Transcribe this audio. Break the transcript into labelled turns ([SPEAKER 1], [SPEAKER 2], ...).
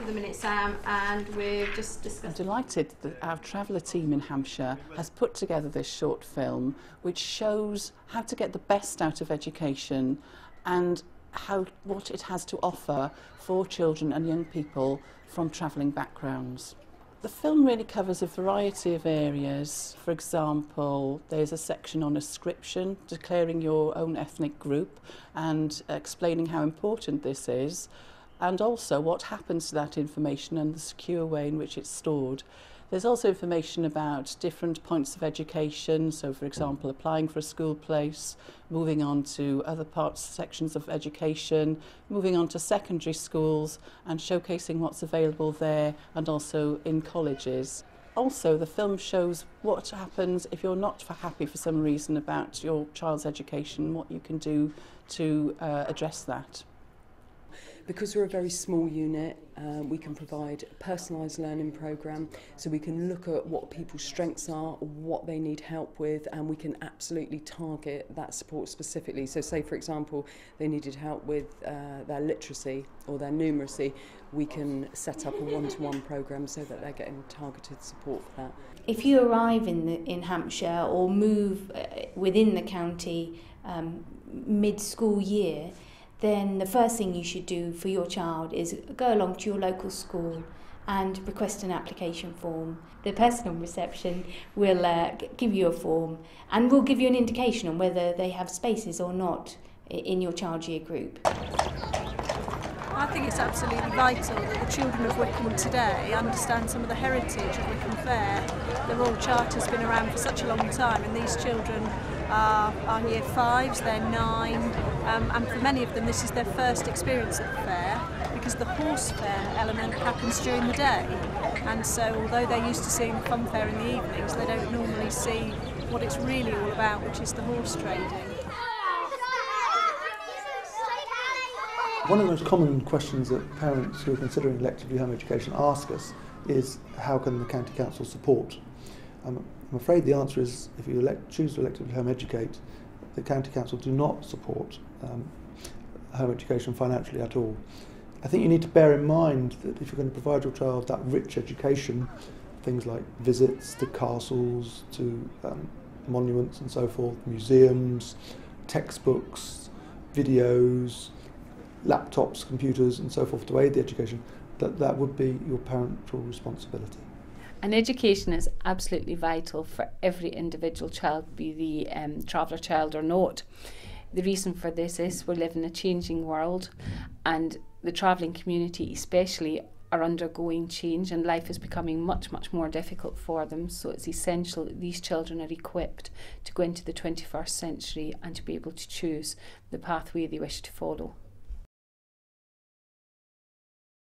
[SPEAKER 1] for the minute, Sam, and we've just discussed...
[SPEAKER 2] I'm delighted that our Traveller team in Hampshire has put together this short film which shows how to get the best out of education and what it has to offer for children and young people from travelling backgrounds. The film really covers a variety of areas. For example, there's a section on ascription, declaring your own ethnic group and explaining how important this is, and also what happens to that information and the secure way in which it's stored. There's also information about different points of education, so for example applying for a school place, moving on to other sections of education, moving on to secondary schools and showcasing what's available there and also in colleges. Also, the film shows what happens if you're not happy for some reason about your child's education, what you can do to address that.
[SPEAKER 3] Because we're a very small unit, we can provide a personalised learning programme, so we can look at what people's strengths are, what they need help with, and we can absolutely target that support specifically. So say, for example, they needed help with their literacy or their numeracy, we can set up a one-to-one programme so that they're getting targeted support for that.
[SPEAKER 4] If you arrive in Hampshire or move within the county mid-school year, then the first thing you should do for your child is go along to your local school and request an application form. The person on reception will give you a form and will give you an indication on whether they have spaces or not in your child's year group.
[SPEAKER 5] I think it's absolutely vital that the children of Wycombe today understand some of the heritage of Wycombe Fair. The Royal Charter's been around for such a long time, and these children are year 5s, they're 9, and for many of them this is their first experience at the fair, because the horse fair element happens during the day, and so although they're used to seeing the fun fair in the evenings, they don't normally see what it's really all about, which is the horse trading.
[SPEAKER 6] One of the most common questions that parents who are considering electively home education ask us is, how can the County Council support? I'm afraid the answer is, if you choose to electively home educate, the County Council do not support home education financially at all. I think you need to bear in mind that if you're going to provide your child that rich education, things like visits to castles, to monuments and so forth, museums, textbooks, videos, laptops, computers and so forth to aid the education, that would be your parental responsibility.
[SPEAKER 7] And education is absolutely vital for every individual child, be the traveller child or not. The reason for this is we live in a changing world, and the travelling community especially are undergoing change, and life is becoming much more difficult for them. So it's essential that these children are equipped to go into the 21st century and to be able to choose the pathway they wish to follow.